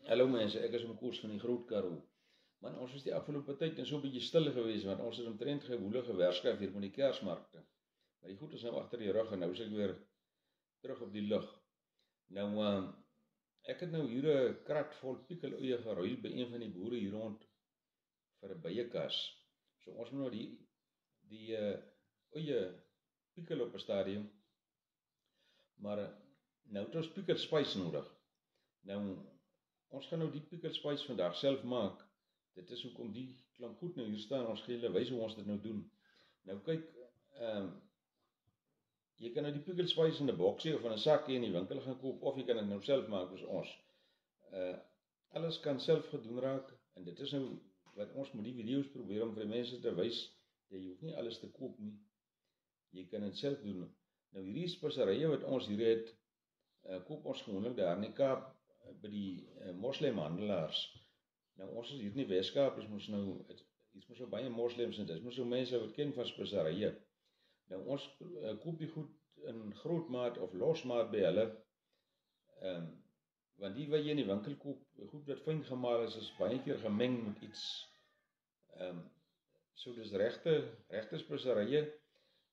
Hallo mense, ek is Koos van die Groot Karoo. Man, ons is die afgelope tyd so 'n bietjie stil gewees, want ons het omtrent gewoelige werskaf hier met die Kersmarkte. Maar die goed is nou agter die rug en nou is ek weer terug op die lug. Nou, ek het nou hier 'n krat vol piekeleie geruil by een van die boere hier rond vir 'n byekas. So ons moet nou die eie piekel op 'n stadium, maar nou het ons piekelspys nodig. Nou, ons gaan nou die piekelspys vandag self maak. Dit is hoekom die klomp goed nou hier staan. Ons gee julle wys hoe ons dit nou doen. Nou kyk, jy kan nou die piekelspys in 'n boksie of in 'n sakkie in die winkel gaan koop, of jy kan dit nou self maak soos ons. Alles kan self gedoen raak, en dit is nou wat ons met die video's probeer om vir die mense te wys. Jy hoef nie alles te koop nie. Jy kan dit self doen. Nou hierdie speserye wat ons hier het, koop ons gewoonlik daar in die Kaap by die moslimhandelaars. Nou ons is hier in die Weskaap, is mos nou baie moslems en dis mos so mense wat ken van speserye. Nou ons koop die goed in groot maat of losmaat by hulle, want die wat jy in die winkel koop, goed wat fyn gemaal is baie keer gemeng met iets. So dis regte speserye,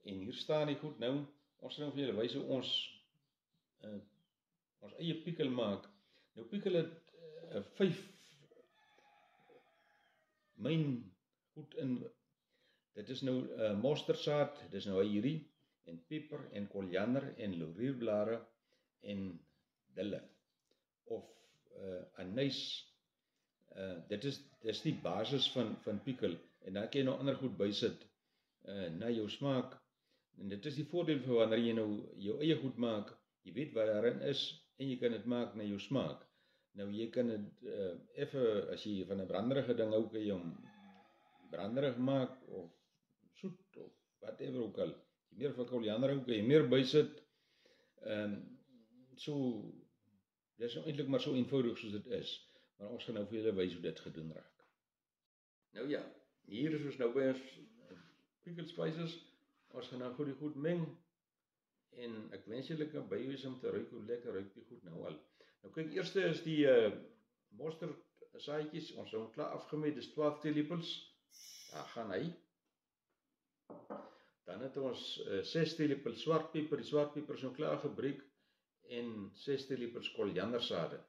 en hier staan die goed nou. Ons gaan vir julle wys hoe ons eie piekel maak. Nou piekel het 5 myn goed in. Dit is nou mosterdsaad, dit is nou hierdie, en peper, en koriander, en laurierblare, en dille, of anys. Dis die basis van piekel, en dan kan jy nou ander goed bysit, na jou smaak. En dit is die voordeel van wanneer jy nou jou eie goed maak, jy weet wat daarin is, en jy kan dit maak na jou smaak. Nou jy kan dit, as jy van 'n branderige ding hou, kan jy hom branderig maak, of soet, of whatever ook al. Jy meer van koriander hou, kan jy meer bysit. So, dit is nou eintlik maar so eenvoudig soos dit is. Maar ons gaan nou vir julle wys hoe dit gedoen raak. Nou ja, hier is ons nou by ons piekelspices. Ons gaan nou goed meng. En ek wens julle kan bywees om te ruik hoe lekker ruik die goed nou al. Nou kyk, eerste is die mosterdsaadjies. Ons het hom klaar afgemeet, dis 12 teelepels. Daar gaan hy. Dan het ons 6 teelepels swartpeper. Die swartpeper is nou klaar gebreek. En 6 teelepels koriandersade.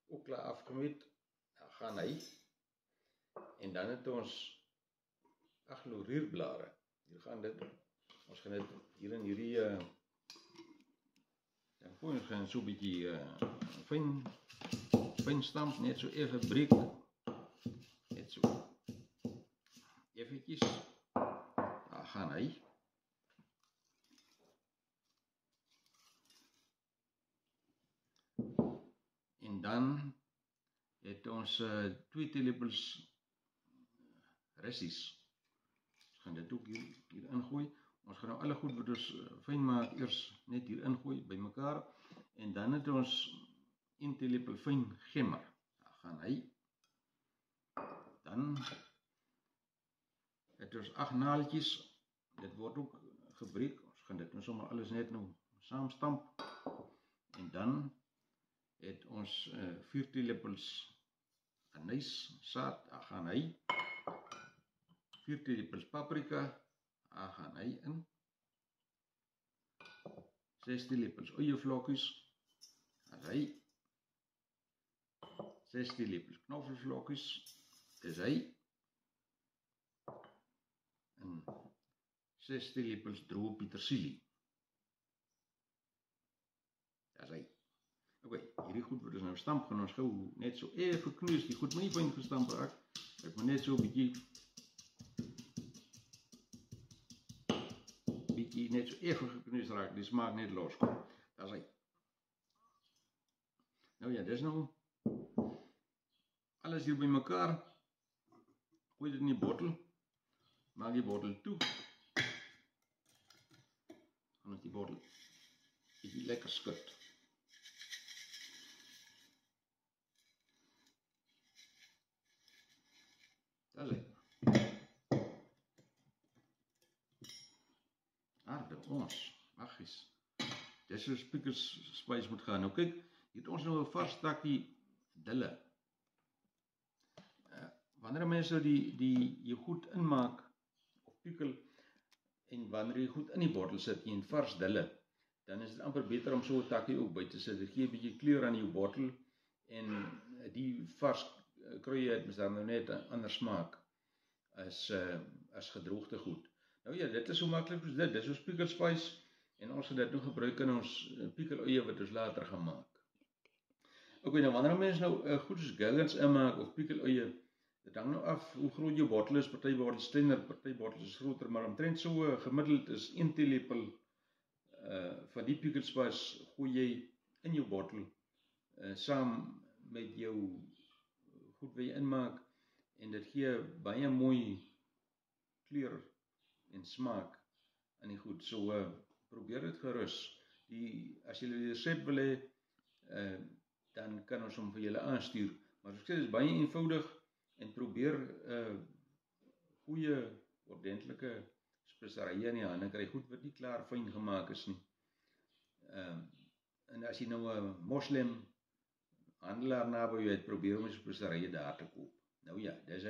Ook klaar afgemeet. Daar gaan hy. En dan het ons 8 laurierblare. Hier gaan dit. Ons gaan dit hier in hierdie dan gooi ons gaan so 'n bietjie fyn stamp, net so effe breek. Net so. Effetjies. Daar gaan hy. En dan het ons 2 teelepels rissies. Ons gaan dit ook hier ingooi. Ons gaan nou alle goed wat ons fyn maak eers net hier ingooi by mekaar. En dan het ons 1 teelepel fyn gemmer. Daar gaan hy. Dan het ons 8 naaldjies. Dit word ook gebreek. Ons gaan dit nou sommer alles net nou saam stamp. En dan het ons 4 teelepels anyssaad. Daar gaan hy. 4 teelepels paprika. Daar gaan hy in. 6 teelepels eiervlokkies. Daar is hy. 6 teelepels knoffelvlokkies. Dis hy. En 6 teelepels droë petersilie. Daar is hy. Oké, hierdie goed wat ons nou stamp, gaan ons gou net so effe knoes. Die goed moet nie fyn gestamp raak. Ek moet net so 'n bietjie net so effe gekneus raak, die smaak net loskom. Daar is hy. Nou ja, dis nou alles hier by mekaar. Gooi dit in die bottel. Maak die bottel toe. Gaan ons die bottel bietjie lekker skud. Daar is hy. Ons, maggies. Dis soos piekelspys moet gaan. Nou kyk, hier het ons nou 'n vars stakkie dille. wanneer mense nou die goed inmaak, of piekel, en wanneer jy goed in die bottel sit, en vars dille, dan is dit amper beter om so 'n takkie ook by te sit. Dit gee 'n bietjie kleur aan jou bottel, en die vars kruie het mens dan nou net 'n ander smaak, as gedroogde goed. Nou ja, dit is so maklik soos dit is ons piekelspice, en ons gaan dit nou gebruik in ons piekeluie wat ons later gaan maak. Ok, nou wanneer mense nou goed soos gherkins inmaak, of piekeluie, dit hang nou af hoe groot jou bottel is, party bottels kleiner, party bottels is groter, maar omtrent so gemiddeld is 1 teelepel van die piekelspice gooi jy in jou bottel, saam met jou goed wat jy inmaak, en dit gee baie mooi kleur en smaak aan die goed. So probeer dit gerus. As julle die resep wil hê, dan kan ons hom vir julle aanstuur. Maar soos ek sê, dit is baie eenvoudig, en probeer goeie, ordentlike speserye in die hande kry, goed wat nie klaar fyn gemaak is nie. En as jy nou 'n moslim handelaar naby jou het, probeer om die speserye daar te koop. Nou ja, dis